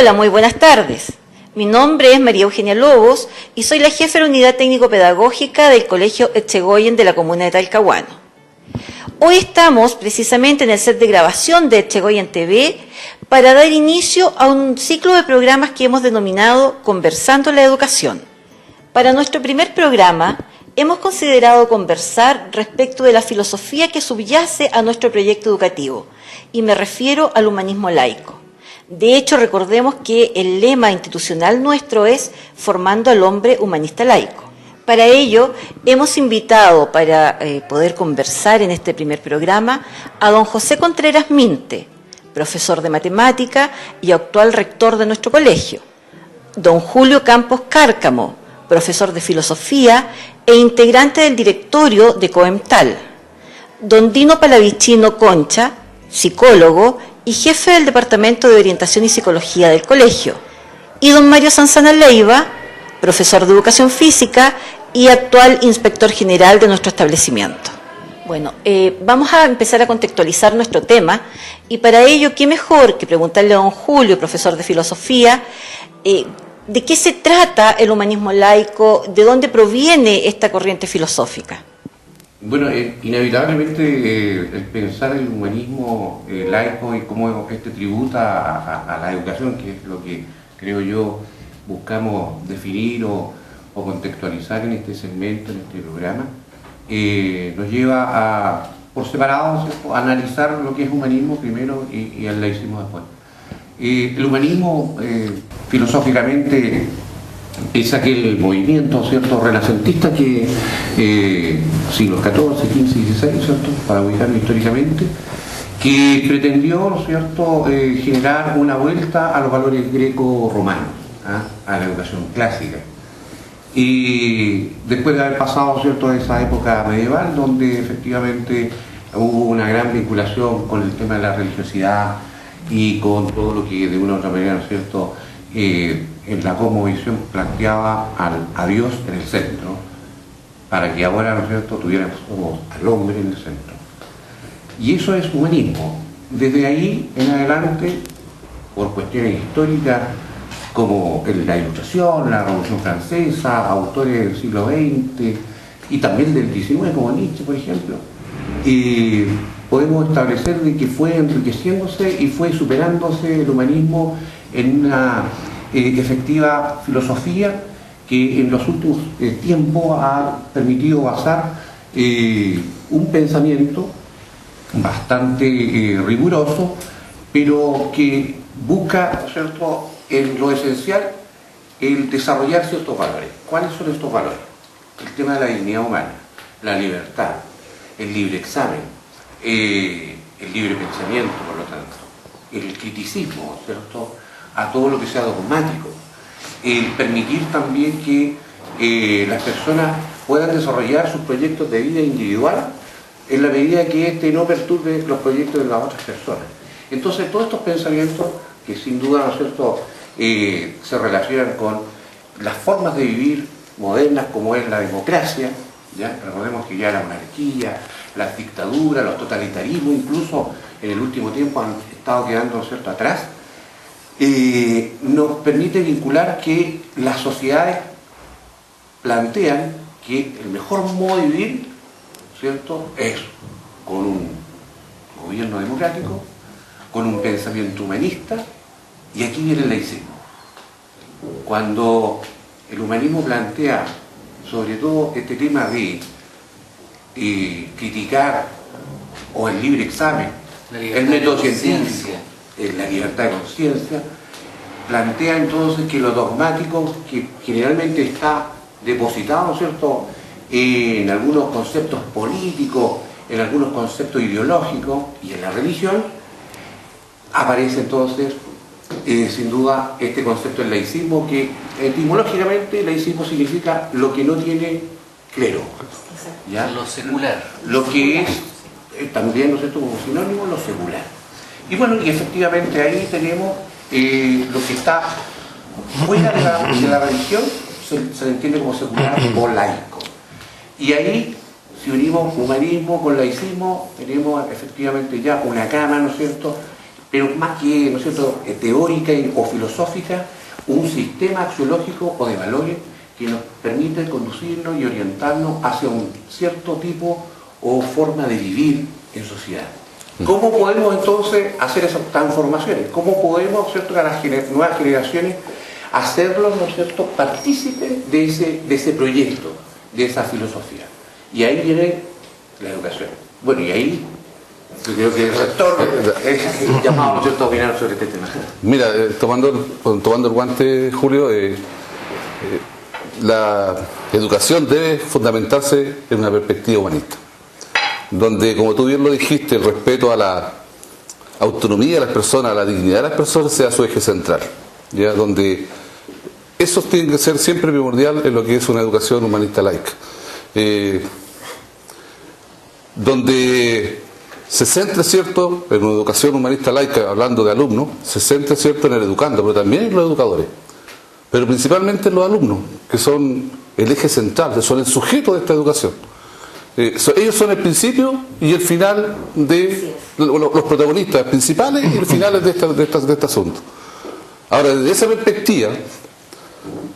Hola, muy buenas tardes. Mi nombre es María Eugenia Lobos y soy la jefe de la Unidad Técnico-Pedagógica del Colegio Echegoyen de la comuna de Talcahuano. Hoy estamos precisamente en el set de grabación de Echegoyen TV para dar inicio a un ciclo de programas que hemos denominado Conversando la Educación. Para nuestro primer programa hemos considerado conversar respecto de la filosofía que subyace a nuestro proyecto educativo, y me refiero al humanismo laico. De hecho, recordemos que el lema institucional nuestro es Formando al hombre humanista laico. Para ello, hemos invitado para poder conversar en este primer programa a don José Contreras Minte, profesor de matemática y actual rector de nuestro colegio, don Julio Campos Cárcamo, profesor de filosofía e integrante del directorio de Coemtal, don Dino Palavicino Concha, psicólogo y jefe del Departamento de Orientación y Psicología del colegio, y don Mario Sanzana Leiva, profesor de Educación Física y actual inspector general de nuestro establecimiento. Bueno, vamos a empezar a contextualizar nuestro tema, y para ello, ¿qué mejor que preguntarle a don Julio, profesor de Filosofía, de qué se trata el humanismo laico, de dónde proviene esta corriente filosófica? Bueno, inevitablemente el pensar el humanismo laico y cómo este tributa a la educación, que es lo que creo yo buscamos definir o contextualizar en este segmento, en este programa, nos lleva a, por separado, ¿cierto?, a analizar lo que es humanismo primero y el laicismo después. El humanismo filosóficamente es aquel movimiento, ¿cierto?, renacentista que siglos XIV, XV y XVI, ¿cierto?, para ubicarlo históricamente, que pretendió, ¿no es cierto?, generar una vuelta a los valores greco-romanos, a la educación clásica. Y después de haber pasado, ¿cierto?, esa época medieval, donde efectivamente hubo una gran vinculación con el tema de la religiosidad y con todo lo que de una u otra manera, ¿no es cierto?, en la cosmovisión planteaba a Dios en el centro, para que ahora, ¿no es cierto?, tuviéramos al hombre en el centro. Y eso es humanismo. Desde ahí en adelante, por cuestiones históricas, como la Ilustración, la Revolución Francesa, autores del siglo XX y también del XIX, como Nietzsche, por ejemplo, podemos establecer de que fue enriqueciéndose y fue superándose el humanismo en una efectiva filosofía que en los últimos tiempos ha permitido basar un pensamiento bastante riguroso, pero que busca, ¿cierto?, en lo esencial el desarrollar ciertos valores. ¿Cuáles son estos valores? El tema de la dignidad humana, la libertad, el libre examen, el libre pensamiento, por lo tanto, el criticismo, ¿cierto?, a todo lo que sea dogmático, el permitir también que las personas puedan desarrollar sus proyectos de vida individual en la medida que éste no perturbe los proyectos de las otras personas. Entonces, todos estos pensamientos que sin duda, ¿no es cierto?, se relacionan con las formas de vivir modernas, como es la democracia, ¿ya? Recordemos que ya la monarquía, las dictaduras, los totalitarismos, incluso en el último tiempo han estado quedando, ¿no es cierto?, atrás. Nos permite vincular que las sociedades plantean que el mejor modo de vivir, ¿cierto?, es con un gobierno democrático, con un pensamiento humanista, y aquí viene el laicismo. Cuando el humanismo plantea sobre todo este tema de criticar o el libre examen, el método científico, la libertad de conciencia, plantea entonces que lo dogmático, que generalmente está depositado, ¿no es cierto?, en algunos conceptos políticos, en algunos conceptos ideológicos y en la religión, aparece entonces sin duda este concepto del laicismo, que etimológicamente laicismo significa lo que no tiene clero, ¿ya? Lo secular. Lo que es también, ¿no es cierto?, como sinónimo, lo secular. Y bueno, y efectivamente ahí tenemos lo que está fuera de la religión, se le entiende como secular o laico. Y ahí, si unimos humanismo con laicismo, tenemos efectivamente ya una cama, ¿no es cierto?, pero más que, ¿no es cierto?, teórica o filosófica, un sistema axiológico o de valores que nos permite conducirnos y orientarnos hacia un cierto tipo o forma de vivir en sociedad. ¿Cómo podemos entonces hacer esas transformaciones? ¿Cómo podemos, ¿cierto?, a las nuevas generaciones hacerlos, ¿no es cierto?, partícipes de ese proyecto, de esa filosofía? Y ahí viene la educación. Bueno, y ahí yo creo que el rector es llamado, ¿no es cierto?, a opinar sobre este tema. Mira, tomando el guante, Julio, la educación debe fundamentarse en una perspectiva humanista, donde, como tú bien lo dijiste, el respeto a la autonomía de las personas, a la dignidad de las personas sea su eje central, ¿ya? Donde eso tiene que ser siempre primordial en lo que es una educación humanista laica, donde se centra, ¿cierto?, en una educación humanista laica, hablando de alumnos, se centra, ¿cierto?, en el educando, pero también en los educadores, pero principalmente en los alumnos, que son el eje central, que son el sujeto de esta educación. Ellos son el principio y el final de los protagonistas principales y el final de este asunto. Ahora, desde esa perspectiva,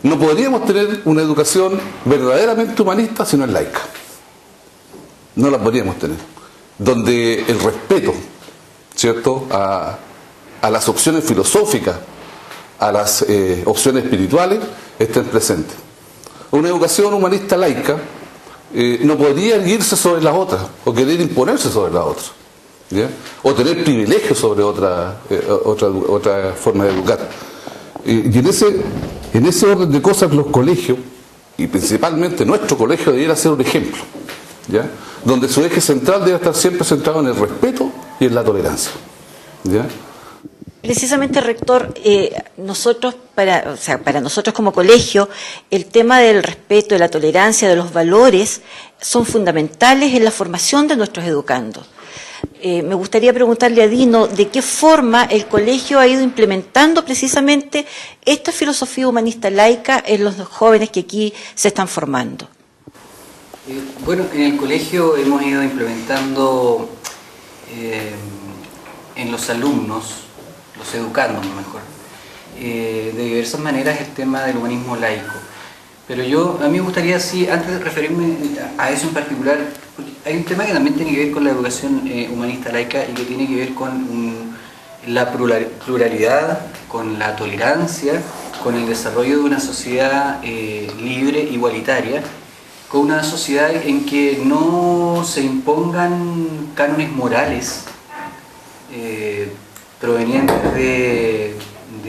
no podríamos tener una educación verdaderamente humanista si no es laica. No la podríamos tener. Donde el respeto, ¿cierto?, a las opciones filosóficas, a las opciones espirituales, estén presentes. Una educación humanista laica no podría erguirse sobre las otras o querer imponerse sobre las otras, ¿ya?, o tener privilegios sobre otra forma de educar. Y en ese orden de cosas, los colegios, y principalmente nuestro colegio, debiera ser un ejemplo, ¿ya?, donde su eje central debe estar siempre centrado en el respeto y en la tolerancia, ¿ya? Precisamente, rector, para nosotros como colegio, el tema del respeto, de la tolerancia, de los valores, son fundamentales en la formación de nuestros educandos. Me gustaría preguntarle a Dino de qué forma el colegio ha ido implementando precisamente esta filosofía humanista laica en los jóvenes que aquí se están formando. Bueno, en el colegio hemos ido implementando en los alumnos, los educandos mejor, de diversas maneras el tema del humanismo laico. Pero a mí me gustaría, sí, antes de referirme a eso en particular, porque hay un tema que también tiene que ver con la educación humanista laica y que tiene que ver con la pluralidad, con la tolerancia, con el desarrollo de una sociedad libre, igualitaria, con una sociedad en que no se impongan cánones morales provenientes de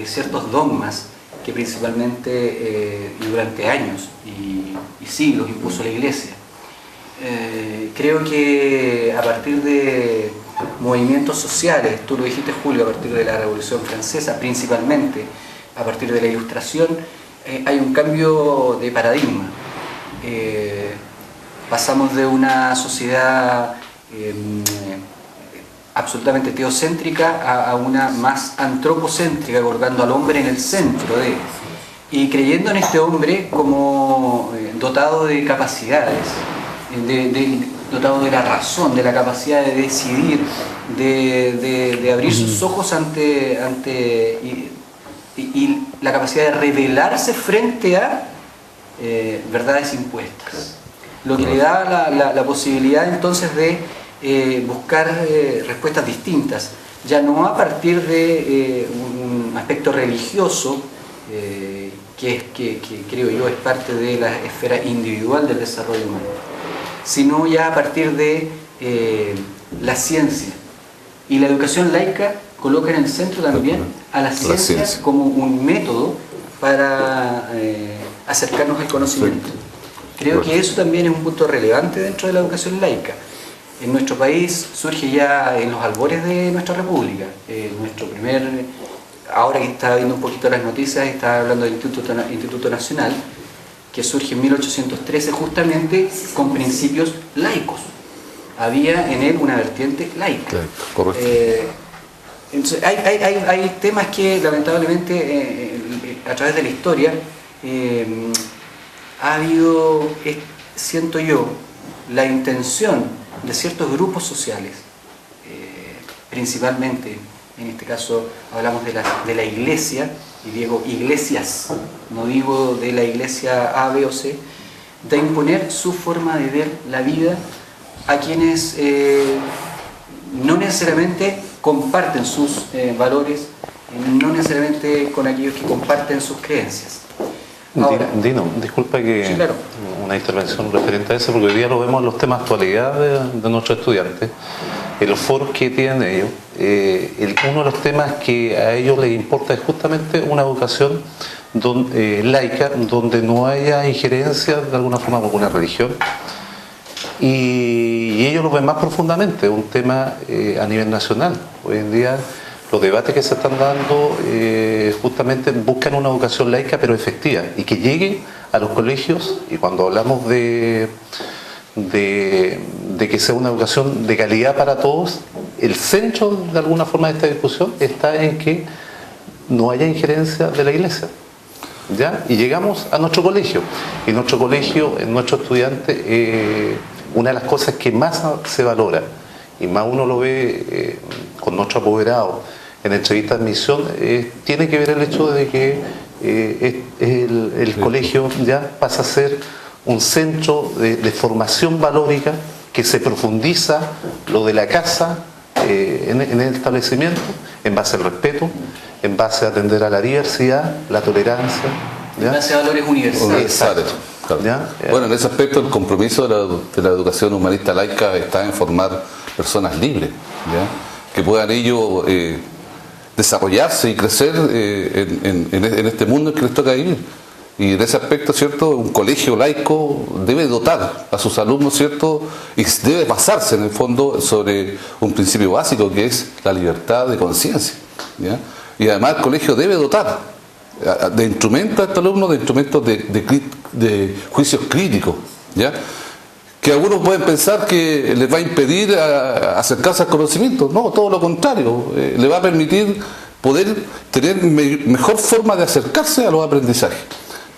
ciertos dogmas que principalmente y durante años y siglos impuso la Iglesia. Creo que a partir de movimientos sociales, tú lo dijiste, Julio, a partir de la Revolución Francesa, principalmente a partir de la Ilustración, hay un cambio de paradigma. Pasamos de una sociedad absolutamente teocéntrica a una más antropocéntrica, colocando al hombre en el centro y creyendo en este hombre como dotado de capacidades, dotado de la razón, de la capacidad de decidir, de abrir sus ojos y la capacidad de rebelarse frente a verdades impuestas, lo que le da la posibilidad entonces de buscar respuestas distintas, ya no a partir de un aspecto religioso que creo yo es parte de la esfera individual del desarrollo humano, sino ya a partir de la ciencia. Y la educación laica coloca en el centro también a la ciencia como un método para acercarnos al conocimiento. Creo que eso también es un punto relevante dentro de la educación laica. En nuestro país surge ya en los albores de nuestra república. Ahora que está viendo un poquito las noticias, está hablando del Instituto Nacional, que surge en 1813 justamente con principios laicos. Había en él una vertiente laica. Correcto. Entonces hay temas que lamentablemente a través de la historia ha habido, siento yo, la intención de ciertos grupos sociales, principalmente en este caso hablamos de la iglesia, y digo iglesias, no digo de la iglesia A, B o C, de imponer su forma de ver la vida a quienes no necesariamente comparten sus valores, no necesariamente con aquellos que comparten sus creencias. Ahora, Dino, disculpa que sí, claro, una intervención referente a eso, porque hoy día lo vemos en los temas de actualidad de nuestros estudiantes, en los foros que tienen ellos. Uno de los temas que a ellos les importa es justamente una educación laica, donde no haya injerencia de alguna forma con una religión, y ellos lo ven más profundamente, un tema a nivel nacional. Hoy en día los debates que se están dando justamente buscan una educación laica pero efectiva y que llegue a los colegios, y cuando hablamos de que sea una educación de calidad para todos, el centro de alguna forma de esta discusión está en que no haya injerencia de la iglesia, ¿ya? Y llegamos a nuestro colegio, y nuestro colegio, en nuestro estudiante, una de las cosas que más se valora y más uno lo ve con nuestro apoderado en entrevista de admisión, tiene que ver el hecho de que el colegio ya pasa a ser un centro de formación valórica, que se profundiza lo de la casa en el establecimiento, en base al respeto, en base a atender a la diversidad, la tolerancia, ¿ya? En base a valores universales. Exacto. Claro. ¿Ya? Bueno, en ese aspecto el compromiso de la educación humanista laica está en formar personas libres, ¿ya? Que puedan ellos desarrollarse y crecer en este mundo en que les toca vivir. Y en ese aspecto, ¿cierto?, un colegio laico debe dotar a sus alumnos, ¿cierto?, y debe basarse en el fondo sobre un principio básico que es la libertad de conciencia, ¿ya? Y además el colegio debe dotar de instrumentos a estos alumnos, de instrumentos de juicios críticos, ¿ya? Que algunos pueden pensar que les va a impedir acercarse al conocimiento. No, todo lo contrario, le va a permitir poder tener mejor forma de acercarse a los aprendizajes.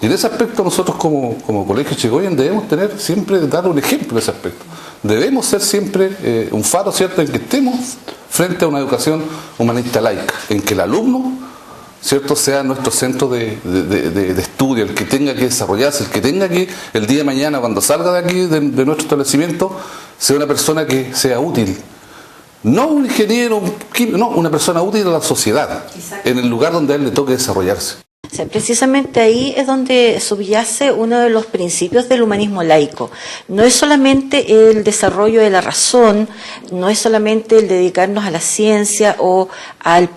Y en ese aspecto nosotros como Colegio Echegoyen debemos siempre dar un ejemplo en ese aspecto. Debemos ser siempre un faro, ¿cierto?, en que estemos frente a una educación humanista laica, en que el alumno, ¿cierto?, sea nuestro centro de estudio, el que tenga que desarrollarse, el que tenga que el día de mañana, cuando salga de aquí, de nuestro establecimiento, sea una persona que sea útil. No un ingeniero, no, una persona útil a la sociedad, exacto, en el lugar donde a él le toque desarrollarse. O sea, precisamente ahí es donde subyace uno de los principios del humanismo laico. No es solamente el desarrollo de la razón, no es solamente el dedicarnos a la ciencia o al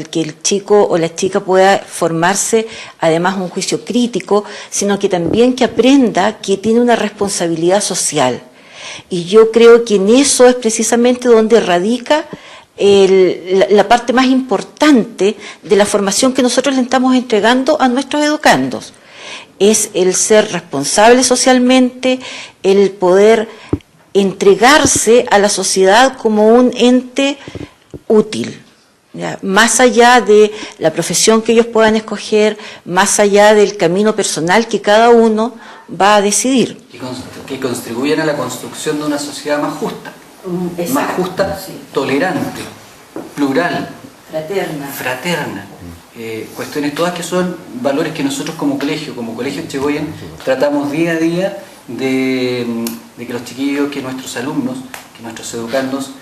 que el chico o la chica pueda formarse además un juicio crítico, sino que también que aprenda que tiene una responsabilidad social. Y yo creo que en eso es precisamente donde radica la parte más importante de la formación que nosotros le estamos entregando a nuestros educandos. Es el ser responsable socialmente, el poder entregarse a la sociedad como un ente útil, ¿ya? Más allá de la profesión que ellos puedan escoger, más allá del camino personal que cada uno va a decidir. Que contribuyan a la construcción de una sociedad más justa. Exacto, más justa, sí, tolerante, plural, fraterna. Cuestiones todas que son valores que nosotros como Colegio Echegoyen, tratamos día a día de que los chiquillos, que nuestros alumnos, que nuestros educandos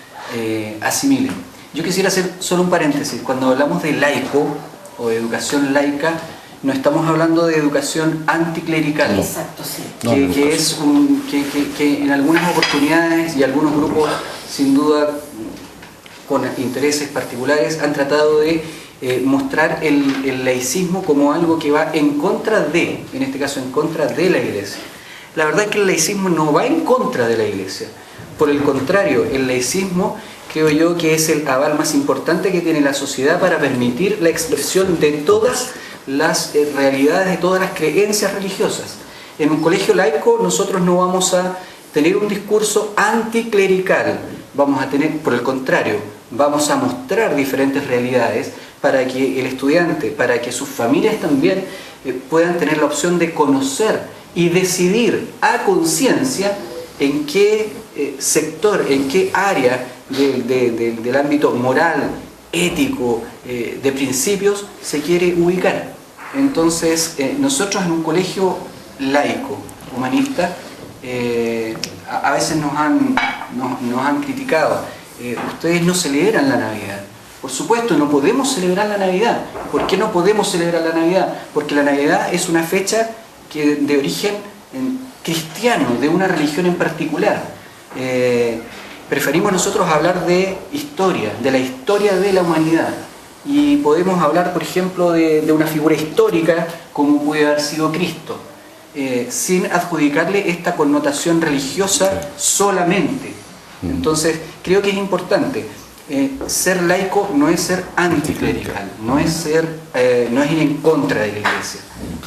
asimilen. Yo quisiera hacer solo un paréntesis. Cuando hablamos de laico o de educación laica, no estamos hablando de educación anticlerical. Exacto, sí. Que en algunas oportunidades y algunos grupos, sin duda, con intereses particulares, han tratado de mostrar el laicismo como algo que va en contra de, en este caso en contra de la Iglesia. La verdad es que el laicismo no va en contra de la Iglesia. Por el contrario, el laicismo creo yo que es el aval más importante que tiene la sociedad para permitir la expresión de todas las realidades, de todas las creencias religiosas. En un colegio laico nosotros no vamos a tener un discurso anticlerical, vamos a tener, por el contrario, vamos a mostrar diferentes realidades para que el estudiante, para que sus familias también puedan tener la opción de conocer y decidir a conciencia en qué sector, en qué área del ámbito moral, ético, de principios, se quiere ubicar. Entonces, nosotros en un colegio laico, humanista, a veces nos han criticado. Ustedes no celebran la Navidad. Por supuesto, no podemos celebrar la Navidad. ¿Por qué no podemos celebrar la Navidad? Porque la Navidad es una fecha de origen cristiano, de una religión en particular. Preferimos nosotros hablar de historia, de la historia de la humanidad. Y podemos hablar, por ejemplo, de una figura histórica como puede haber sido Cristo, sin adjudicarle esta connotación religiosa solamente. Entonces, creo que es importante. Ser laico no es ser anticlerical, no es ir en contra de la Iglesia.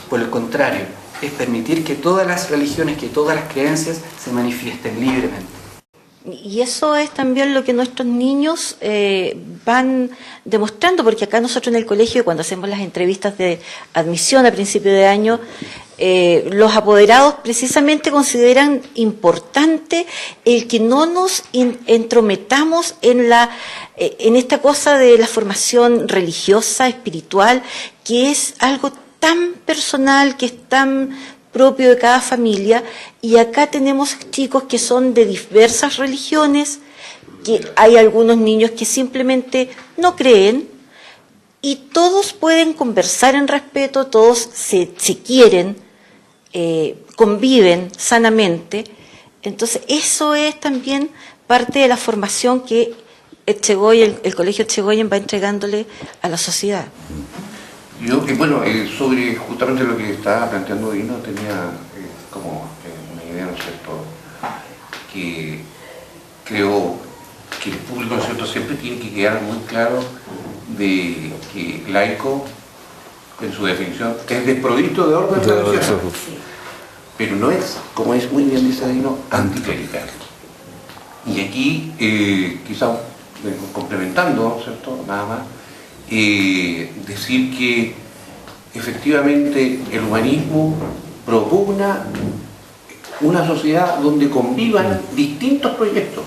Por el contrario, es permitir que todas las religiones, que todas las creencias se manifiesten libremente. Y eso es también lo que nuestros niños van demostrando, porque acá nosotros en el colegio, cuando hacemos las entrevistas de admisión a principio de año, los apoderados precisamente consideran importante el que no nos entrometamos en esta cosa de la formación religiosa, espiritual, que es algo tan personal, que es tan propio de cada familia, y acá tenemos chicos que son de diversas religiones, que hay algunos niños que simplemente no creen, y todos pueden conversar en respeto, todos se quieren, conviven sanamente. Entonces eso es también parte de la formación que el Colegio Etxegoyen va entregándole a la sociedad. Yo, bueno, sobre justamente lo que estaba planteando Dino, tenía como una idea, ¿no es cierto?, que creo que el público, ¿no es cierto?, siempre tiene que quedar muy claro de que laico, en su definición, es desprovisto de orden religioso, pero no es, como es muy bien dice Dino, anticlerical. Y aquí, quizás complementando, ¿no es cierto?, nada más, decir que efectivamente el humanismo propugna una sociedad donde convivan distintos proyectos,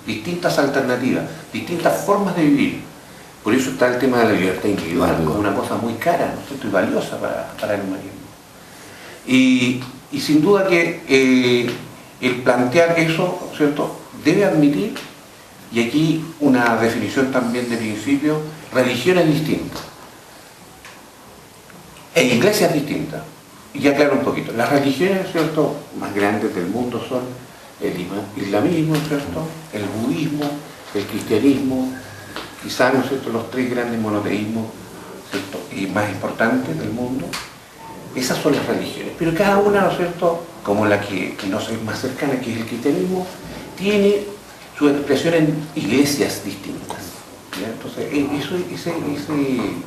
distintas alternativas, distintas formas de vivir. Por eso está el tema de la libertad individual, como una cosa muy cara, ¿no es cierto?, y valiosa para el humanismo. Y sin duda que el plantear eso, ¿no es cierto?, debe admitir, y aquí una definición también de principio, religiones distintas e iglesias distintas. Y aclaro un poquito, las religiones, ¿cierto?, más grandes del mundo son el islamismo, ¿cierto?, el budismo, el cristianismo, quizás, ¿no es cierto?, los tres grandes monoteísmos, ¿cierto?, y más importantes del mundo. Esas son las religiones, pero cada una, ¿no es cierto?, como la que nos es más cercana, que es el cristianismo, tiene su expresión en iglesias distintas. ¿Ya? Entonces,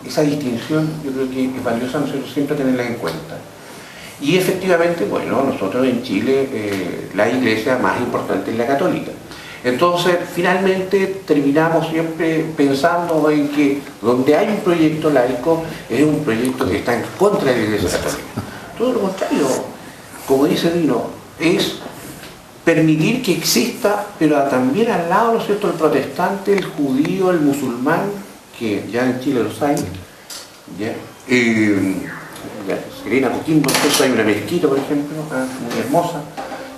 esa distinción yo creo que es valiosa nosotros siempre tenerla en cuenta. Y efectivamente, bueno, nosotros en Chile la iglesia más importante es la católica. Entonces, finalmente terminamos siempre pensando en que donde hay un proyecto laico es un proyecto que está en contra de la iglesia católica. Todo lo contrario, como dice Dino, es permitir que exista, pero también al lado, ¿no es cierto?, el protestante, el judío, el musulmán, que ya en Chile los hay, ¿ya? Serena, Coquimbo, entonces hay una mezquita, por ejemplo, muy hermosa.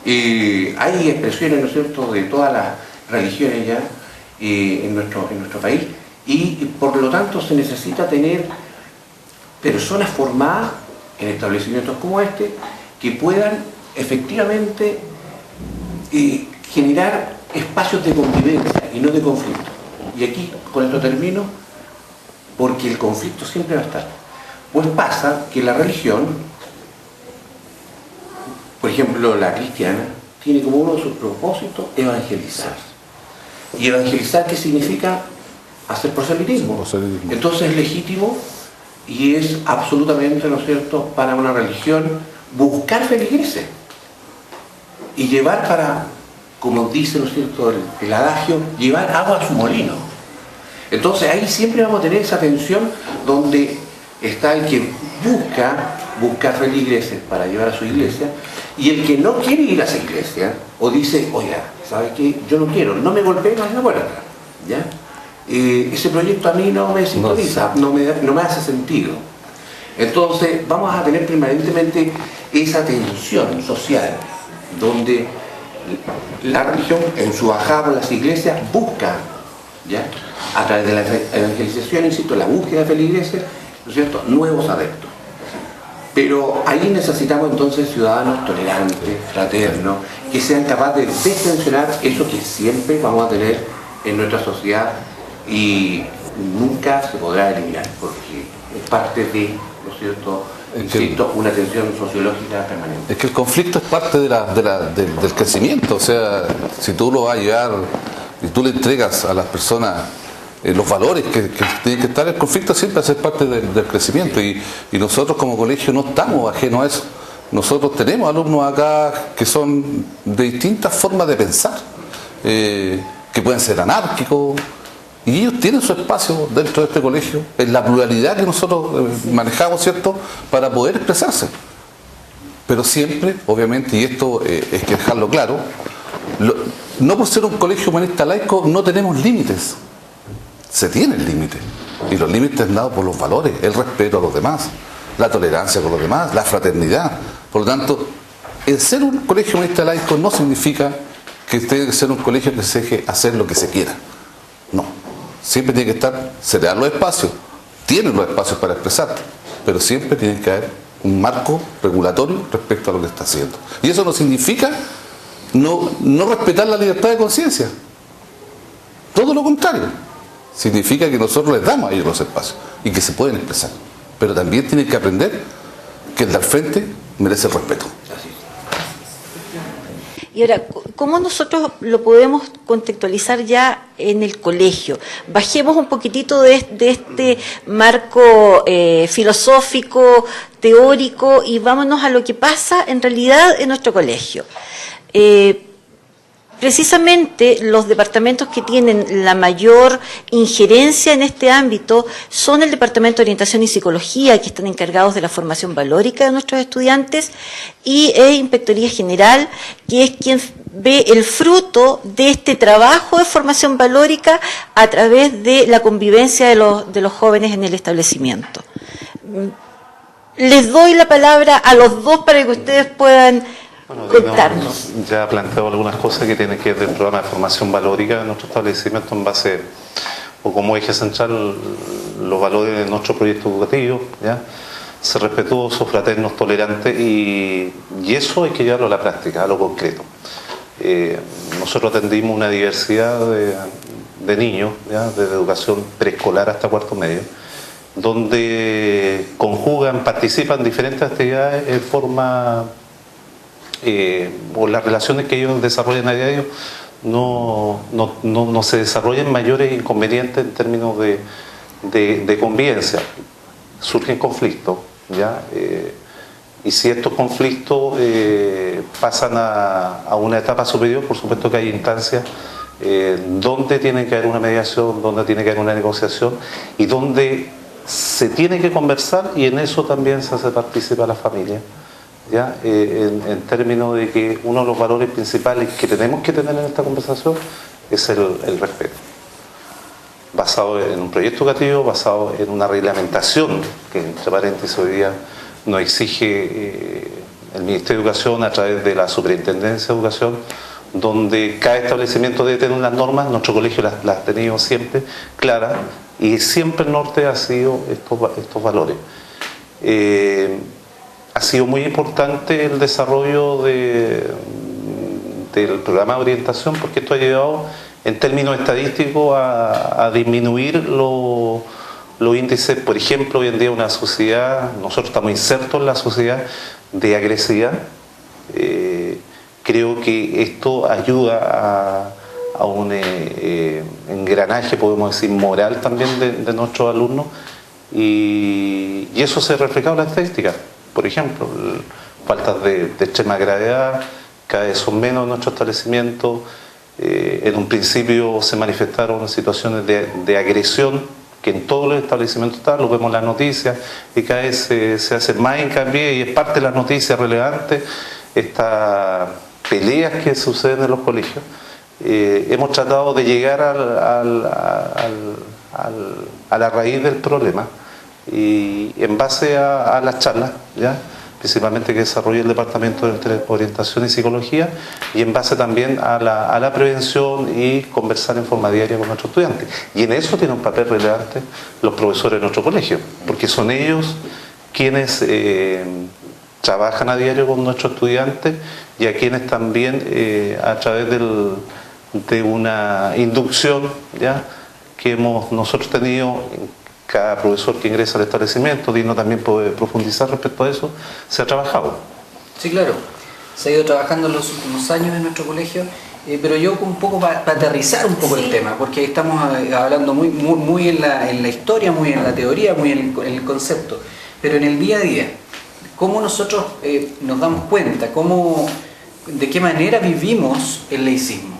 Hay expresiones, ¿no es cierto?, de todas las religiones ya en nuestro país, y por lo tanto se necesita tener personas formadas en establecimientos como este que puedan efectivamente generar espacios de convivencia y no de conflicto. Y aquí, con esto termino, porque el conflicto siempre va a estar. Pues pasa que la religión, por ejemplo la cristiana, tiene como uno de sus propósitos evangelizar. ¿Y evangelizar qué significa? Hacer proselitismo. Entonces es legítimo y es absolutamente, ¿no es cierto?, para una religión buscar feligreses y llevar para, como dice, ¿no es cierto?, el adagio, llevar agua a su molino. Entonces ahí siempre vamos a tener esa tensión donde está el que busca feligreses para llevar a su iglesia, y el que no quiere ir a esa iglesia, o dice, oiga, ¿sabe qué? Yo no quiero, no me golpeen en la puerta, ¿ya? ese proyecto a mí no me sintoniza, no me hace sentido. Entonces vamos a tener permanentemente esa tensión social, donde la religión en su bajada por las iglesias busca, ¿ya?, a través de la evangelización, insisto, la búsqueda de la iglesia, ¿no es cierto?, nuevos adeptos. Pero ahí necesitamos entonces ciudadanos tolerantes, fraternos, que sean capaces de destensionar eso que siempre vamos a tener en nuestra sociedad y nunca se podrá eliminar, porque es parte de, ¿no es cierto?, insisto, una tensión sociológica permanente. Es que el conflicto es parte del crecimiento. O sea, si tú lo vas a llevar y tú le entregas a las personas los valores que tienen que estar, el conflicto siempre va a ser parte del crecimiento. Y nosotros como colegio no estamos ajenos a eso. Nosotros tenemos alumnos acá que son de distintas formas de pensar, que pueden ser anárquicos, y ellos tienen su espacio dentro de este colegio, en la pluralidad que nosotros manejamos, ¿cierto?, para poder expresarse. Pero siempre, obviamente, y esto es que dejarlo claro, no por ser un colegio humanista laico no tenemos límites. Se tienen límites. Y los límites dados por los valores, el respeto a los demás, la tolerancia con los demás, la fraternidad. Por lo tanto, el ser un colegio humanista laico no significa que tenga que ser un colegio que se deje hacer lo que se quiera. No. Siempre tiene que estar, se le dan los espacios, tienen los espacios para expresar, pero siempre tiene que haber un marco regulatorio respecto a lo que está haciendo. Y eso no significa no respetar la libertad de conciencia. Todo lo contrario. Significa que nosotros les damos a ellos los espacios y que se pueden expresar. Pero también tienen que aprender que el de al frente merece el respeto. Y ahora, ¿cómo nosotros lo podemos contextualizar ya en el colegio? Bajemos un poquitito de este marco filosófico, teórico, y vámonos a lo que pasa en realidad en nuestro colegio. Precisamente los departamentos que tienen la mayor injerencia en este ámbito son el Departamento de Orientación y Psicología, que están encargados de la formación valórica de nuestros estudiantes, y Inspectoría General, que es quien ve el fruto de este trabajo de formación valórica a través de la convivencia de los jóvenes en el establecimiento. Les doy la palabra a los dos para que ustedes puedan contarnos. Ya ha planteado algunas cosas que tienen que ver del programa de formación valórica de nuestro establecimiento en base, o como eje central, los valores de nuestro proyecto educativo, ¿ya? Ser respetuosos, fraternos, tolerantes, y eso hay que llevarlo a la práctica, a lo concreto. Nosotros atendimos una diversidad de niños, ¿ya?, desde educación preescolar hasta cuarto medio, donde conjugan, participan en diferentes actividades en forma, o las relaciones que ellos desarrollan a diario no se desarrollan mayores inconvenientes en términos de convivencia. Surgen conflictos, ¿ya? Y si estos conflictos pasan a una etapa superior, por supuesto que hay instancias donde tiene que haber una mediación, donde tiene que haber una negociación y donde se tiene que conversar, y en eso también se hace participar a la familia, ¿ya? En términos de que uno de los valores principales que tenemos que tener en esta conversación es el respeto, basado en un proyecto educativo, basado en una reglamentación que, entre paréntesis, hoy día nos exige el Ministerio de Educación a través de la Superintendencia de Educación, donde cada establecimiento debe tener unas normas. Nuestro colegio las ha tenido siempre claras, y siempre el norte ha sido estos valores. Ha sido muy importante el desarrollo del programa de orientación, porque esto ha llevado en términos estadísticos a disminuir los índices. Por ejemplo, hoy en día una sociedad, nosotros estamos insertos en la sociedad de agresividad. Creo que esto ayuda a un engranaje, podemos decir, moral también de nuestros alumnos, y eso se refleja en la estadística. Por ejemplo, faltas de extrema gravedad cada vez son menos en nuestro establecimiento. En un principio se manifestaron situaciones de agresión que en todos los establecimientos están, lo vemos en las noticias, y cada vez se hace más hincapié, y es parte de las noticias relevantes, estas peleas que suceden en los colegios. hemos tratado de llegar a la raíz del problema y en base a las charlas, ¿ya?, principalmente que desarrolla el Departamento de Orientación y Psicología, y en base también a la prevención y conversar en forma diaria con nuestros estudiantes. Y en eso tiene un papel relevante los profesores de nuestro colegio, porque son ellos quienes trabajan a diario con nuestros estudiantes y a quienes también a través de una inducción, ¿ya?, que hemos nosotros tenido, cada profesor que ingresa al establecimiento, Dino también puede profundizar respecto a eso, se ha trabajado. Sí, claro, se ha ido trabajando en los últimos años en nuestro colegio, pero yo un poco para aterrizar un poco el tema, porque estamos hablando muy en la historia, muy en la teoría, muy en el concepto, pero en el día a día, ¿cómo nosotros nos damos cuenta? ¿De qué manera vivimos el laicismo?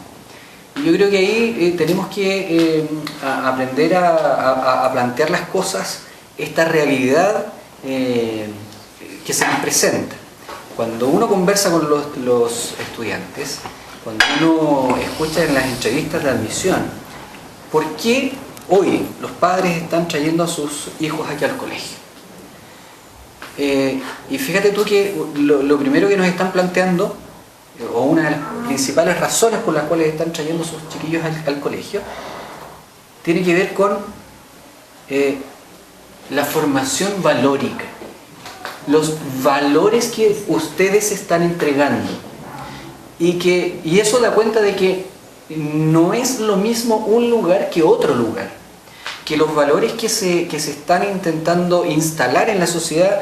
Yo creo que ahí tenemos que aprender a plantear las cosas, esta realidad que se nos presenta. Cuando uno conversa con los estudiantes, cuando uno escucha en las entrevistas de admisión, ¿por qué hoy los padres están trayendo a sus hijos aquí al colegio? Y fíjate tú que lo primero que nos están planteando, o una de las principales razones por las cuales están trayendo a sus chiquillos al colegio, tiene que ver con la formación valórica, los valores que ustedes están entregando, y eso da cuenta de que no es lo mismo un lugar que otro lugar, que los valores que se están intentando instalar en la sociedad,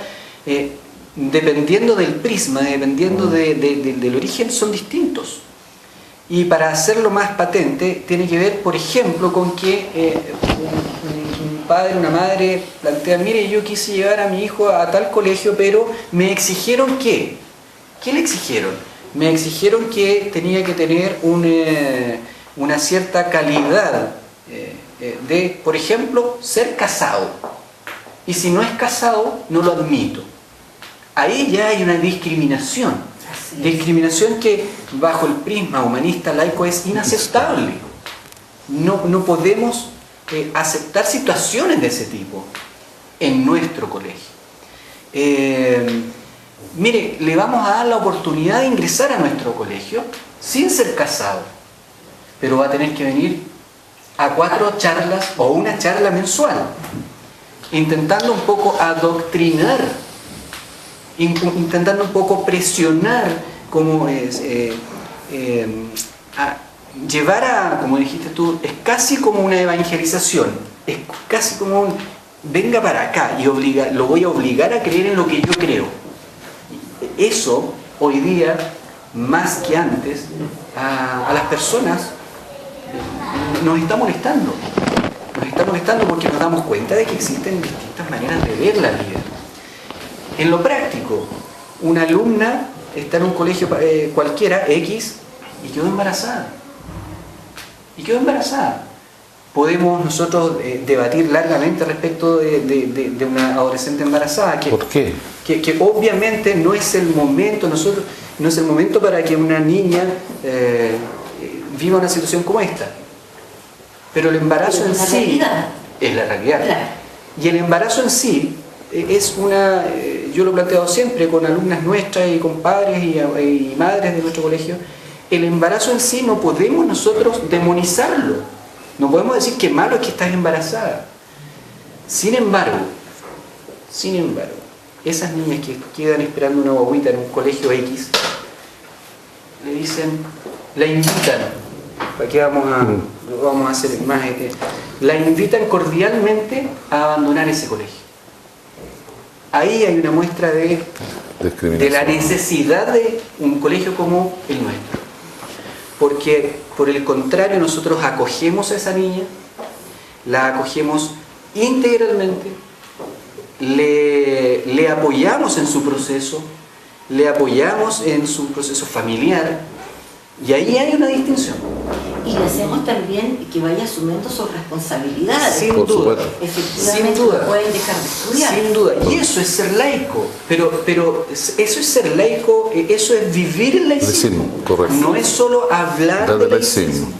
dependiendo del prisma, dependiendo del origen, son distintos. Y para hacerlo más patente, tiene que ver, por ejemplo, con que un padre, una madre plantea: mire, yo quise llevar a mi hijo a tal colegio, pero me exigieron ¿qué? ¿Qué le exigieron? Me exigieron que tenía que tener una cierta calidad de, por ejemplo, ser casado. Y si no es casado, no lo admito. Ahí ya hay una discriminación. Discriminación que bajo el prisma humanista laico es inaceptable. No podemos aceptar situaciones de ese tipo en nuestro colegio. Mire, le vamos a dar la oportunidad de ingresar a nuestro colegio sin ser casado, pero va a tener que venir a 4 charlas o una charla mensual, intentando un poco adoctrinar, intentando un poco presionar, como llevar a, como dijiste tú, es casi como una evangelización, es casi como un venga para acá y lo voy a obligar a creer en lo que yo creo. Eso hoy día, más que antes, a las personas nos está molestando. Nos está molestando porque nos damos cuenta de que existen distintas maneras de ver la vida. En lo práctico, una alumna está en un colegio cualquiera, X, y quedó embarazada. Podemos nosotros debatir largamente respecto de una adolescente embarazada. ¿Por qué? Que obviamente no es el momento, no es el momento para que una niña viva una situación como esta. Pero el embarazo en sí es la realidad. Claro. Y el embarazo en sí es yo lo he planteado siempre con alumnas nuestras y con padres y madres de nuestro colegio. El embarazo en sí no podemos nosotros demonizarlo. No podemos decir que malo es que estás embarazada. Sin embargo, esas niñas que quedan esperando una guaguita en un colegio X, le dicen, la invitan, ¿para qué vamos a hacer más? La invitan cordialmente a abandonar ese colegio. Ahí hay una muestra de la necesidad de un colegio como el nuestro. Porque, por el contrario, nosotros acogemos a esa niña, la acogemos integralmente, le apoyamos en su proceso, le apoyamos en su proceso familiar, y ahí hay una distinción. Y le hacemos también que vaya asumiendo sus responsabilidades. Sin Por duda. supuesto. Efectivamente, Sin duda. no pueden dejar de estudiar. Sin duda. Y eso es ser laico. Pero eso es ser laico, eso es vivir el laicismo. Laicismo, correcto. No es solo hablar Del del laicismo. laicismo.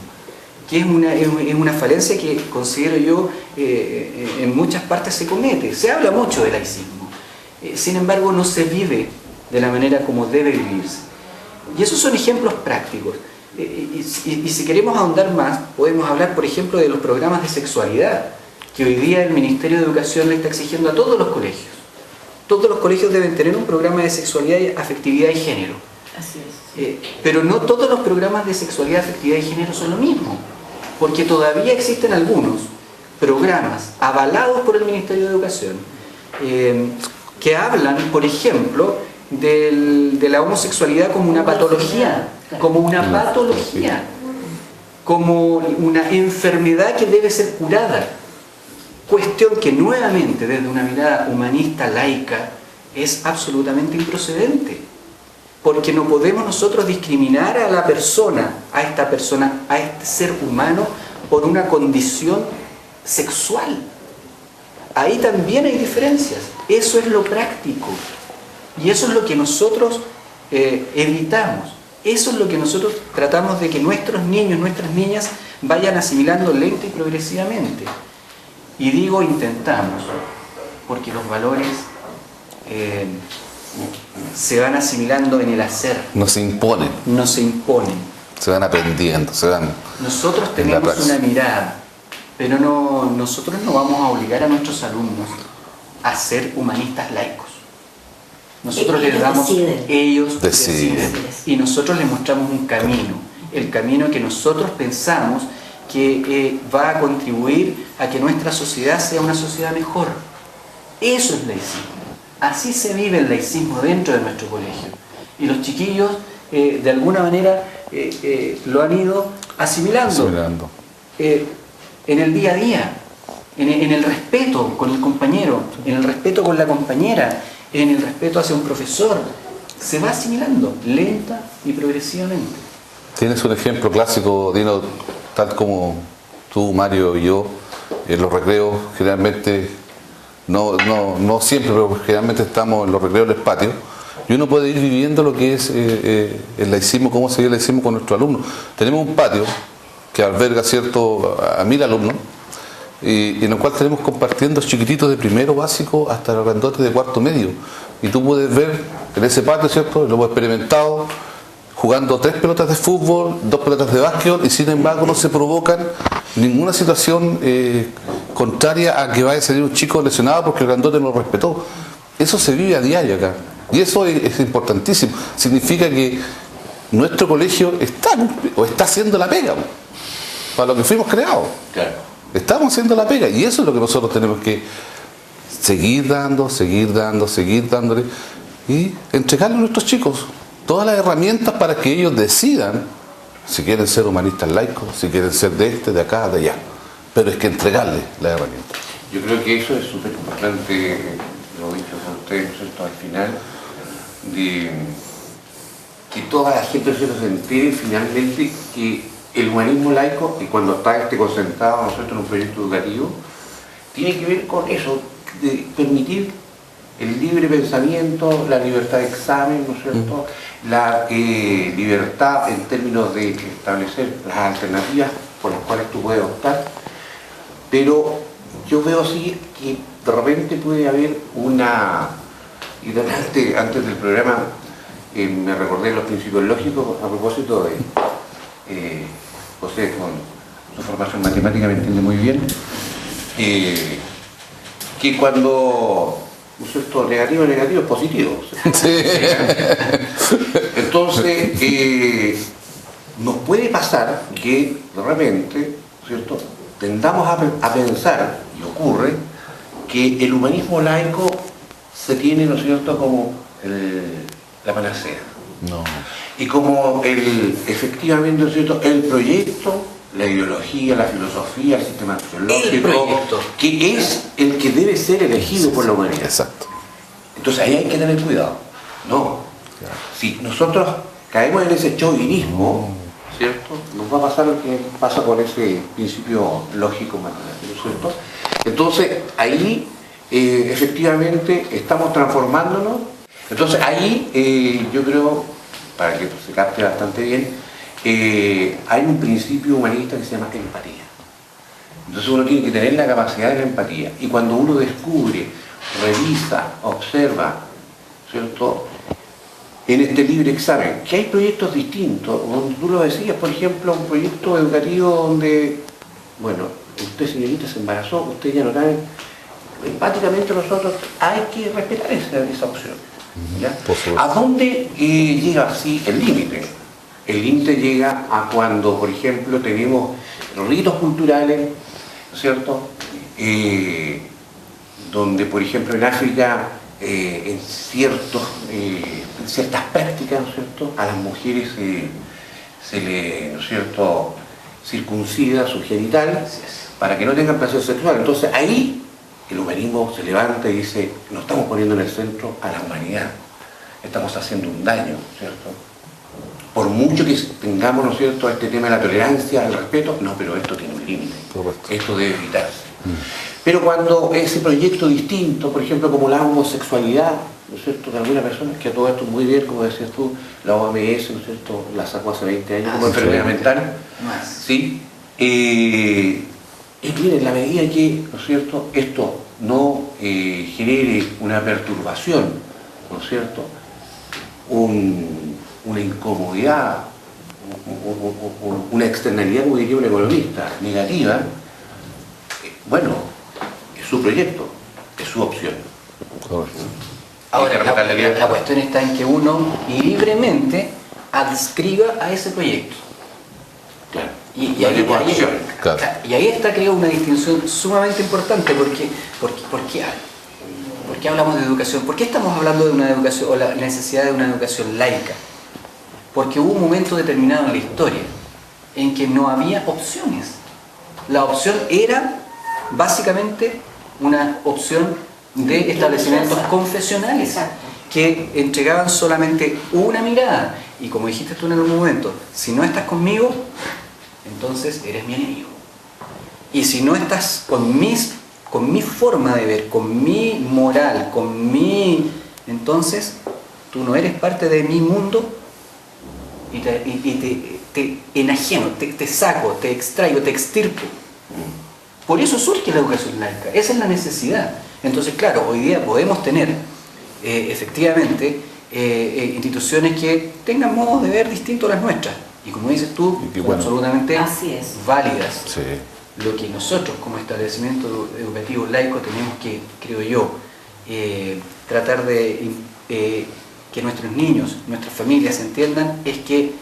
Que es una falencia que considero yo en muchas partes se comete. Se habla mucho del laicismo. Sin embargo, no se vive de la manera como debe vivirse. Y esos son ejemplos prácticos. Y si queremos ahondar más, podemos hablar, por ejemplo, de los programas de sexualidad, que hoy día el Ministerio de Educación le está exigiendo a todos los colegios. Todos los colegios deben tener un programa de sexualidad, afectividad y género. Así es. Pero no todos los programas de sexualidad, afectividad y género son lo mismo, porque todavía existen algunos programas avalados por el Ministerio de Educación que hablan, por ejemplo, de la homosexualidad como una patología, como una patología, como una enfermedad que debe ser curada. Cuestión que nuevamente desde una mirada humanista laica es absolutamente improcedente, porque no podemos nosotros discriminar a la persona, a este ser humano por una condición sexual. Ahí también hay diferencias. Eso es lo práctico. Y eso es lo que nosotros evitamos. Eso es lo que nosotros tratamos de que nuestros niños, nuestras niñas vayan asimilando lento y progresivamente. Y digo intentamos, porque los valores se van asimilando en el hacer, No se imponen, no se imponen. se van aprendiendo, se van... Nosotros en la tenemos praxis. una mirada, pero nosotros no vamos a obligar a nuestros alumnos a ser humanistas laicos. Nosotros les Ellos damos, deciden. ellos Deciden. deciden, y nosotros les mostramos un camino, el camino que nosotros pensamos que va a contribuir a que nuestra sociedad sea una sociedad mejor. Eso es laicismo. Así se vive el laicismo dentro de nuestro colegio. Y los chiquillos, de alguna manera, lo han ido asimilando. En el día a día, en el respeto con el compañero, en el respeto con la compañera, en el respeto hacia un profesor, se va asimilando lenta y progresivamente. Tienes un ejemplo clásico, Dino, tal como tú, Mario y yo, en los recreos, generalmente, no siempre, pero generalmente estamos en los recreos del patio, y uno puede ir viviendo lo que es el laicismo, cómo se vive el laicismo con nuestros alumnos. Tenemos un patio que alberga, ¿cierto?, a 1000 alumnos, y en el cual tenemos compartiendo chiquititos de primero básico hasta los grandotes de cuarto medio. Y tú puedes ver en ese patio, ¿cierto?, lo hemos experimentado, jugando 3 pelotas de fútbol, 2 pelotas de básquetbol, y sin embargo no se provocan ninguna situación contraria a que vaya a salir un chico lesionado porque el grandote no lo respetó. Eso se vive a diario acá, y eso es importantísimo. Significa que nuestro colegio está haciendo la pega para lo que fuimos creados. Claro. Estamos haciendo la pega, y eso es lo que nosotros tenemos que seguir dándole y entregarle a nuestros chicos todas las herramientas para que ellos decidan si quieren ser humanistas laicos, si quieren ser de acá, de allá. Pero es que entregarles las herramientas. Yo creo que eso es súper importante, lo dicho por ustedes, ¿no es cierto?, al final, de que toda la gente se entere finalmente que el humanismo laico, y cuando está concentrado, ¿no es cierto?, en un proyecto educativo, tiene que ver con eso, de permitir el libre pensamiento, la libertad de examen, ¿no es cierto?, la libertad en términos de establecer las alternativas por las cuales tú puedes optar, pero yo veo así que de repente puede haber una... Y antes del programa me recordé los principios lógicos a propósito de José, con su formación matemática, me entiende muy bien, que cuando esto negativo es positivo. Sí. Entonces, nos puede pasar que de repente, ¿cierto?, tendamos a pensar, y ocurre, que el humanismo laico se tiene, ¿no es cierto?, como la panacea. No. Y como efectivamente, ¿no es cierto?, el proyecto, la ideología, la filosofía, el sistema sociológico, que es el que debe ser elegido por la humanidad. Exacto. Entonces ahí hay que tener cuidado. No. Si nosotros caemos en ese chauvinismo, ¿cierto? Nos va a pasar lo que pasa con ese principio lógico matemático, ¿cierto? Entonces, ahí efectivamente estamos transformándonos. Entonces, ahí yo creo, para que se capte bastante bien, hay un principio humanista que se llama empatía. Entonces uno tiene que tener la capacidad de la empatía. Y cuando uno descubre, revisa, observa, ¿cierto?, en este libre examen, que hay proyectos distintos, donde tú lo decías, por ejemplo, un proyecto educativo donde, bueno, usted, señorita, se embarazó, usted ya no cabe, empáticamente nosotros hay que respetar esa opción, ¿ya? ¿A dónde llega así el límite? El límite llega a cuando, por ejemplo, tenemos ritos culturales, ¿cierto?, donde, por ejemplo, en África, en ciertas prácticas, ¿no es cierto?, a las mujeres se le, ¿no es cierto?, circuncida su genital para que no tengan placer sexual. Entonces ahí el humanismo se levanta y dice, nos estamos poniendo en el centro a la humanidad, estamos haciendo un daño, ¿cierto? Por mucho que tengamos, ¿no es cierto?, este tema de la tolerancia, el respeto, no, pero esto tiene un límite, esto debe evitarse. Pero cuando ese proyecto distinto, por ejemplo, como la homosexualidad, ¿no es cierto?, de alguna persona, que a todo esto muy bien, como decías tú, la OMS, ¿no es cierto?, la sacó hace 20 años como enfermedad mental, ¿sí? Y bien, en la medida que, ¿no es cierto?, esto no genere una perturbación, ¿no es cierto?, una incomodidad, una externalidad, como diría un economista, negativa, bueno, es su proyecto, es su opción. Ahora, la cuestión está en que uno libremente adscriba a ese proyecto. Claro. Y ahí está, creo, una distinción sumamente importante, porque ¿por qué hablamos de educación? ¿Por qué estamos hablando de una educación o la necesidad de una educación laica? Porque hubo un momento determinado en la historia en que no había opciones. La opción era básicamente una opción de establecimientos confesionales que entregaban solamente una mirada. Y como dijiste tú en algún momento, si no estás conmigo, entonces eres mi enemigo. Y si no estás con mi forma de ver, con mi moral, entonces tú no eres parte de mi mundo y te enajeno, te saco, te extraigo, te extirpo. Por eso surge la educación laica, esa es la necesidad. Entonces, claro, hoy día podemos tener efectivamente instituciones que tengan modos de ver distintos a las nuestras. Y como dices tú, son absolutamente válidas. Sí. Lo que nosotros como establecimiento educativo laico tenemos que, creo yo, tratar de que nuestros niños, nuestras familias entiendan es que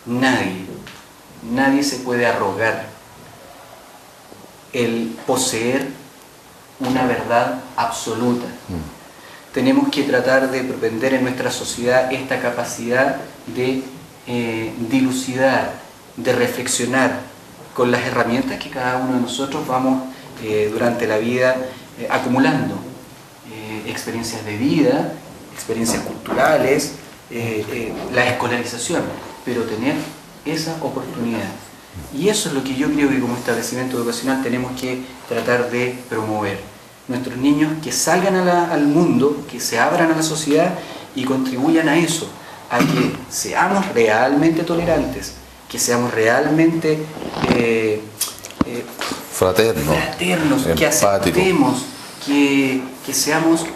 nadie se puede arrogar el poseer una verdad absoluta. Tenemos que tratar de propender en nuestra sociedad esta capacidad de dilucidar, de reflexionar con las herramientas que cada uno de nosotros vamos durante la vida acumulando. Experiencias de vida, experiencias culturales, la escolarización, pero tener esa oportunidad. Y eso es lo que yo creo que como establecimiento educacional tenemos que tratar de promover. Nuestros niños que salgan al mundo, que se abran a la sociedad y contribuyan a eso, a que seamos realmente tolerantes, que seamos realmente fraternos, que aceptemos, que seamos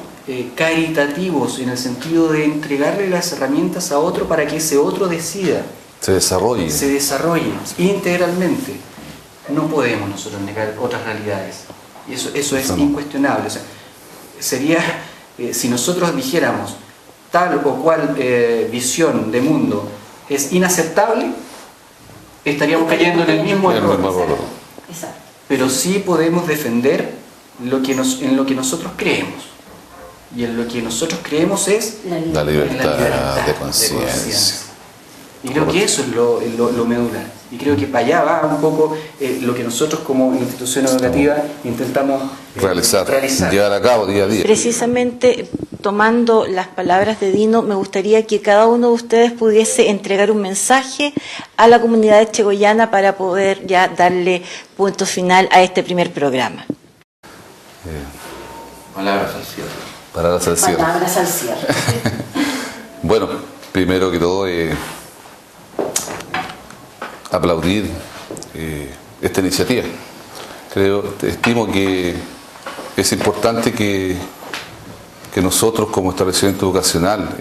caritativos en el sentido de entregarle las herramientas a otro para que ese otro decida. Se desarrolle integralmente. No podemos nosotros negar otras realidades. Y eso es incuestionable. O sea, sería, si nosotros dijéramos tal o cual visión de mundo es inaceptable, estaríamos cayendo en el mismo error. Exacto. Pero sí podemos defender en lo que nosotros creemos. Y en lo que nosotros creemos es la libertad de conciencia. Y creo que eso es lo medular. Y creo que para allá va un poco lo que nosotros como institución educativa intentamos realizar, llevar a cabo día a día. Precisamente tomando las palabras de Dino, me gustaría que cada uno de ustedes pudiese entregar un mensaje a la comunidad echegoyana para poder ya darle punto final a este primer programa. Palabras al cierre. Palabras al cierre. Palabras al cierre. Bueno, primero que todo, aplaudir esta iniciativa. Estimo que es importante que nosotros como establecimiento educacional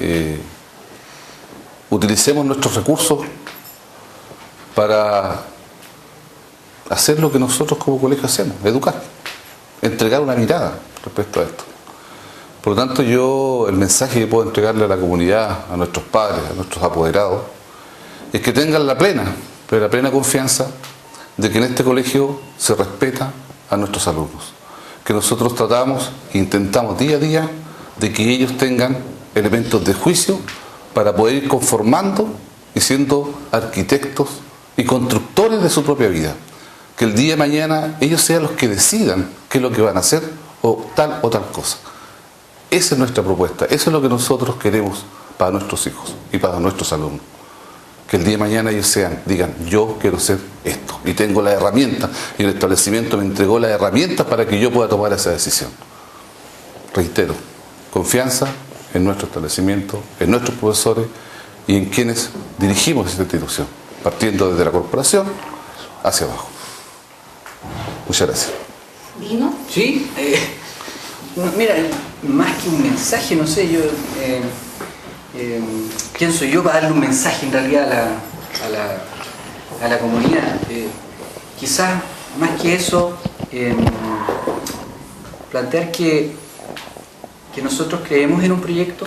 utilicemos nuestros recursos para hacer lo que nosotros como colegio hacemos, educar, entregar una mirada respecto a esto. Por lo tanto, el mensaje que puedo entregarle a la comunidad, a nuestros padres, a nuestros apoderados, es que tengan la plena confianza de que en este colegio se respeta a nuestros alumnos, que nosotros tratamos e intentamos día a día de que ellos tengan elementos de juicio para poder ir conformando y siendo arquitectos y constructores de su propia vida, que el día de mañana ellos sean los que decidan qué es lo que van a hacer o tal cosa. Esa es nuestra propuesta, eso es lo que nosotros queremos para nuestros hijos y para nuestros alumnos. Que el día de mañana ellos digan, yo quiero ser esto y tengo las herramientas y el establecimiento me entregó las herramientas para que yo pueda tomar esa decisión. Reitero, confianza en nuestro establecimiento, en nuestros profesores y en quienes dirigimos esta institución, partiendo desde la corporación hacia abajo. Muchas gracias. ¿Dino? Sí, mira, más que un mensaje, no sé, yo quién soy yo para darle un mensaje en realidad a la comunidad. Quizás más que eso, plantear que nosotros creemos en un proyecto,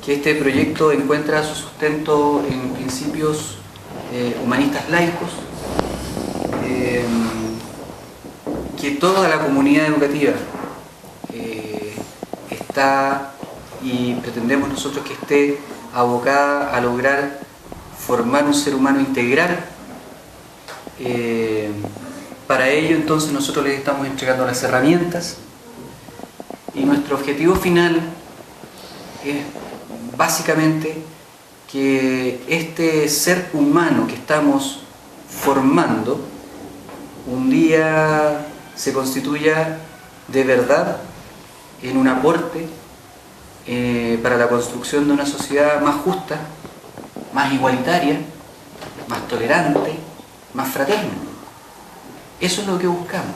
que este proyecto encuentra su sustento en principios humanistas laicos, que toda la comunidad educativa está y pretendemos nosotros que esté abocada a lograr formar un ser humano integral. Para ello entonces nosotros les estamos entregando las herramientas y nuestro objetivo final es básicamente que este ser humano que estamos formando un día se constituya de verdad en un aporte para la construcción de una sociedad más justa, más igualitaria, más tolerante, más fraterna. Eso es lo que buscamos.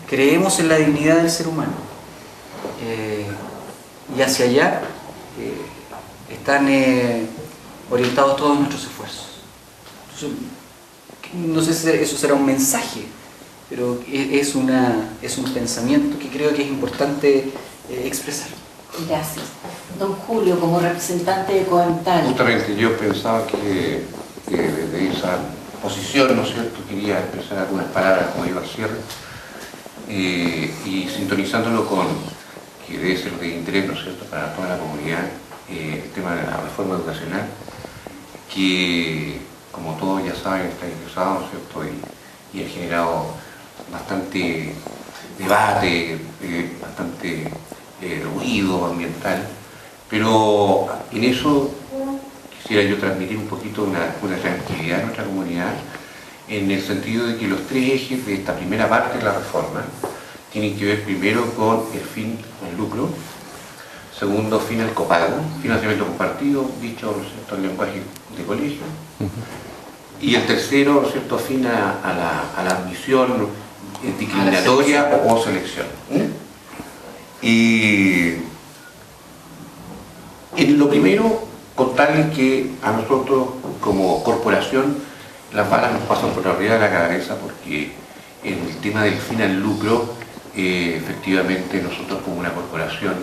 Creemos en la dignidad del ser humano y hacia allá están orientados todos nuestros esfuerzos. Entonces, no sé si eso será un mensaje, pero es un pensamiento que creo que es importante expresar. Gracias. Don Julio, como representante de Coental. Justamente yo pensaba que desde esa posición, ¿no es cierto?, quería expresar algunas palabras como iba al cierre y sintonizándolo con que debe ser de interés, ¿no es cierto?, para toda la comunidad, el tema de la reforma educacional, que como todos ya saben está ingresado, ¿no es cierto?, y ha generado bastante debate, bastante ruido ambiental, pero en eso quisiera yo transmitir un poquito una tranquilidad a nuestra comunidad, en el sentido de que los tres ejes de esta primera parte de la reforma tienen que ver primero con el fin del lucro, segundo, fin al copago, financiamiento compartido, dicho, ¿no es cierto?, en lenguaje de colegio, y el tercero, ¿no es cierto?, fin a la admisión discriminatoria o selección. Y en lo primero, contarles que a nosotros como corporación las balas nos pasan por arriba de la cabeza, porque en el tema del fin al lucro, efectivamente nosotros como una corporación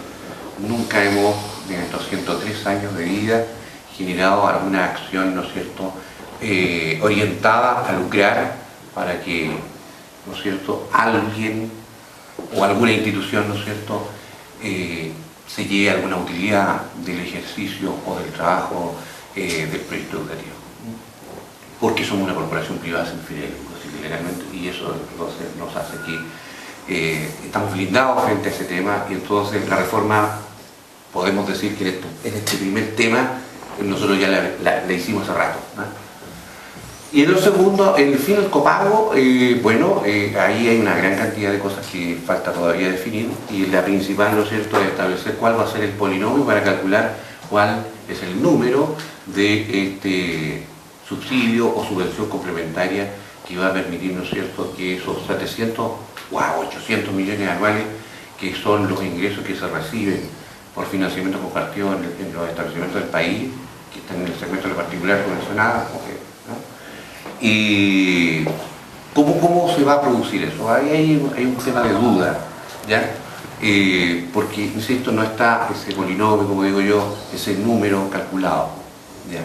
nunca hemos, en estos 103 años de vida, generado alguna acción, ¿no es cierto?, orientada a lucrar para que, ¿no es cierto?, alguien o alguna institución, ¿no es cierto?, se lleve alguna utilidad del ejercicio o del trabajo del proyecto educativo. Porque somos una corporación privada sin fines de lucro, así que legalmente, y eso entonces nos hace que estamos blindados frente a ese tema, y entonces la reforma, podemos decir que en este primer tema nosotros ya la hicimos hace rato, ¿no? Y en lo segundo, el fin del copago, bueno, ahí hay una gran cantidad de cosas que falta todavía definir, y la principal, ¿no es cierto?, es establecer cuál va a ser el polinomio para calcular cuál es el número de este subsidio o subvención complementaria que va a permitir, ¿no es cierto?, que esos 700 o 800 millones anuales, que son los ingresos que se reciben por financiamiento compartido en los establecimientos del país, que están en el segmento de particular subvencionada, ¿no? Y ¿cómo se va a producir eso? Ahí hay un tema de duda, ¿ya? Porque, insisto, no está ese polinomio, como digo yo, ese número calculado, ¿ya?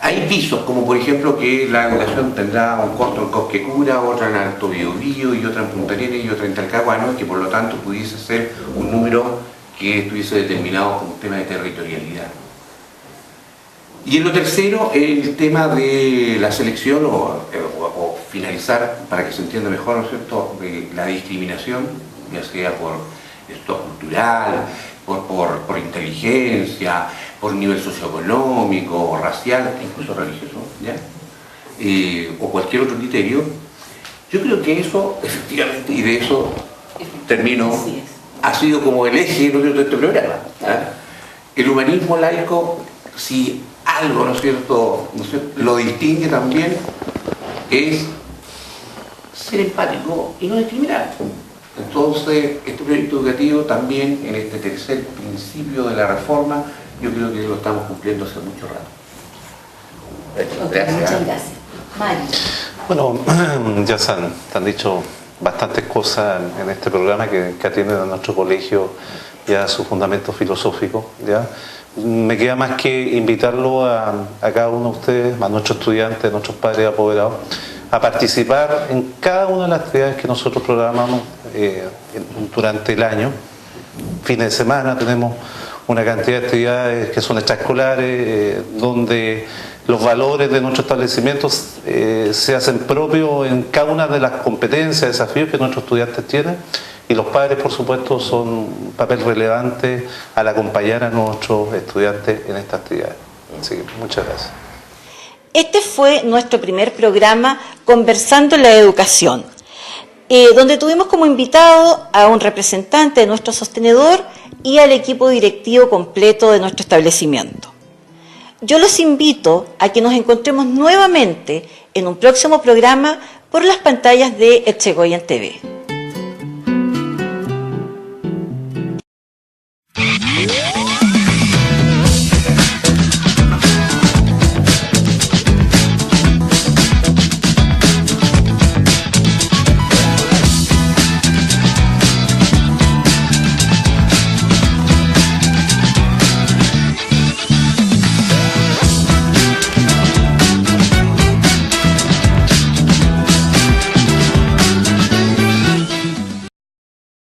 Hay visos, como por ejemplo que la educación tendrá un costo en Cosquecura, otra en Alto Biobío y otra en Punta Arenas y otra en Talcahuano, que por lo tanto pudiese ser un número que estuviese determinado como un tema de territorialidad. Y en lo tercero, el tema de la selección o finalizar, para que se entienda mejor, ¿no es cierto?, la discriminación, ya sea por esto cultural, por inteligencia, por nivel socioeconómico, racial, incluso religioso, ¿ya? O cualquier otro criterio. Yo creo que eso, efectivamente, y de eso termino, ha sido como el eje, ¿no es cierto?, de este programa, ¿ya? El humanismo laico, si algo, ¿no es cierto?, lo distingue también, es ser empático y no discriminar. Entonces, este proyecto educativo también, en este tercer principio de la reforma, yo creo que lo estamos cumpliendo hace mucho rato. Muchas gracias. Mario. Bueno, ya se han dicho bastantes cosas en este programa que atienden a nuestro colegio y a su fundamento filosófico, ¿ya? Me queda más que invitarlo a cada uno de ustedes, a nuestros estudiantes, a nuestros padres apoderados, a participar en cada una de las actividades que nosotros programamos durante el año. Fines de semana tenemos una cantidad de actividades que son extraescolares, donde los valores de nuestros establecimientos se hacen propios en cada una de las competencias, desafíos que nuestros estudiantes tienen, y los padres, por supuesto, son un papel relevante al acompañar a nuestros estudiantes en estas actividades. Así que muchas gracias. Este fue nuestro primer programa Conversando en la Educación, donde tuvimos como invitado a un representante de nuestro sostenedor y al equipo directivo completo de nuestro establecimiento. Yo los invito a que nos encontremos nuevamente en un próximo programa por las pantallas de Etchegoyen TV.